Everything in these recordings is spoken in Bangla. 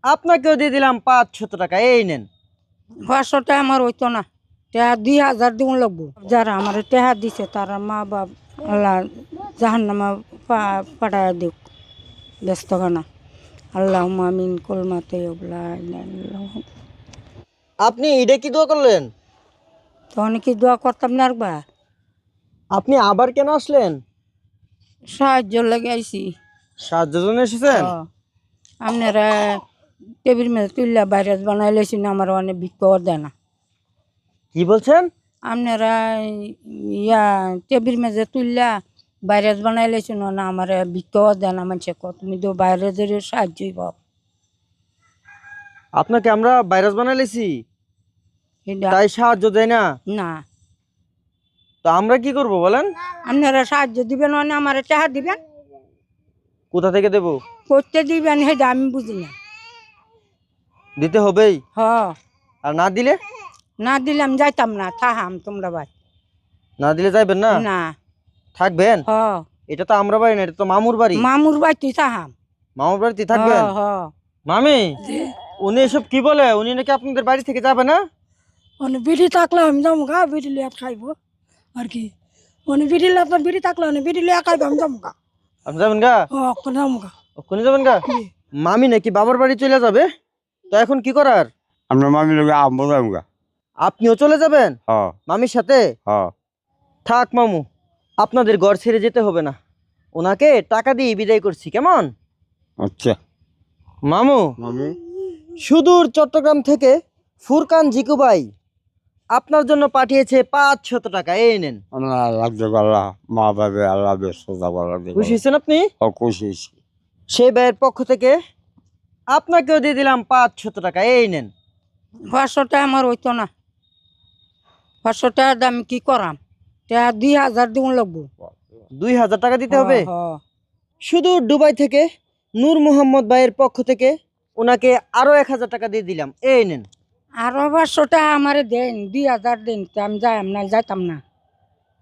আপনাকেও দিয়ে দিলাম 500 টাকা, এই নেন। 500 আমার হইতো না, টেহা 2000 দিন লাগবো। যারা আমার টেহা দিছে তারা মা বাপ আল্লাহ জাহান্নামা পাঠায় দিক, ব্যস্ত খানা। আল্লাহ আমিন কলমাতে আপনি এটা কি দোয়া করলেন? তখন কি দোয়া করতাম না একবার? আপনি আবার কেন আসলেন? সাহায্য লেগে আইছি। সাহায্যের জন্য এসেছেন? আপনারা টেবিল মেয়ে তুললা ভাইরাস বানাই লেছেন, আমার অনেক ভিক্ষা দেয় না। কি বলছেন? আপনারা টেবিল মেজে তুললা ভাইরাস বানাই লেছেন না, আমার ভিক্ষা দেয় না। মানুষে তুমি তো ভাইরাসের সাহায্যই পাও। আপনাকে আমরা ভাইরাস বানাইলেছি এটা তাই সাহায্য দেয় না? না, তো আমরা কি করব বলেন? আপনারা সাহায্য দিবেন মানে আমার টাকা দিবেন। কোথা থেকে দেব? করতে দিবেন সেটা আমি বুঝি না। দিতে হবেই। হ, আর না দিলে? না দিলাম যাইতাম না, থাহাম তোমরা ভাই। না দিলে যাইবেন না? না, থাকবেন? হ, এটা তো আমরা বাড়ি না, এটা তো মামুর বাড়ি। মামুর বাই তুই থাহাম। মামুর বাড়িতে থাকবেন? হ, মামি, উনি এসব কি বলে? উনি নাকি আপনাদের বাড়ি থেকে যাবে না? মানে বিড়ি থাকলে আমি যাবো গা, বিড়ি লিয়ে খাইবো আর কি। মানে বিড়ি আপনার বিড়ি থাকলে বিড়ি লিয়ে খাইবো, আমি যাবো গা। আপনি যাবেন গা? যাবো গা। ওখানে যাবেন গা? মামি নাকি বাবার বাড়ি চলে যাবে, তো এখন কি করার? আমরা মামি লোক আমবো যাবো। আপনিও চলে যাবেন হ্যাঁ মামির সাথে? হ্যাঁ। থাক মামু, আপনাদের ঘর ছেড়ে যেতে হবে না, ওনাকে টাকা দিয়ে বিদায় করছি, কেমন? আচ্ছা মামু, মামি। সুদূর চট্টগ্রাম থেকে ফুরকান জিকু ভাই আপনার জন্য পাঠিয়েছে 500 টাকা, এই নেন। আল্লাহ লাগছে আল্লাহ, মা বাবা আল্লাহ ব্যস্ত যাবো। খুশি হয়েছেন আপনি? খুশি। সেই ভাইয়ের পক্ষ থেকে আপনাকেও দিয়ে দিলাম 500 টাকা, এই নেন। 500 আমার হইতো না। 500 টাকা দাম কি করাম, টেহা 2000 দিন লাগবো। 2000 টাকা দিতে হবে। হ, সুদূর দুবাই থেকে নূর মোহাম্মদ ভাইয়ের পক্ষ থেকে ওনাকে আরো 1000 টাকা দিয়ে দিলাম, এই নেন। আরো 500 টাকা আমারে দেন, 2000 দেন, তা আমি যাই, না যাইতাম না।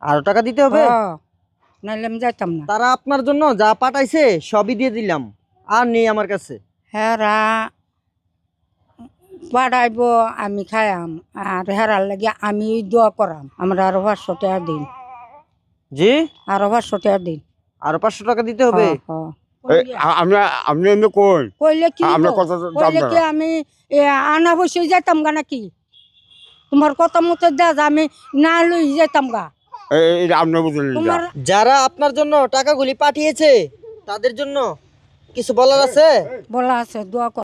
আরো টাকা দিতে হবে? নাইলে আমি যাইতাম না। তারা আপনার জন্য যা পাঠাইছে সবই দিয়ে দিলাম, আর নেই আমার কাছে। হেরা পাঠাইব, আমি খাইয়াম, আর হেরার লাগে আমি দোয়া করাম। আমরা আরো 500 টাকা দিন, জি, আরো 500 টাকা দিন। আরো 500 টাকা দিতে হবে। আমরা আপনি এমনি কোন কইলে কি আমরা হইবো? কথা কইলে কি আমি আনা বসে যাইতাম গা নাকি? তোমার কথা মতো দেয়া আমি না লই যাইতাম গা। আপনি বুঝলেন? তোমার যারা আপনার জন্য টাকাগুলি পাঠিয়েছে তাদের জন্য কিছু বলার আছে? বলা আছে দোয়া কর।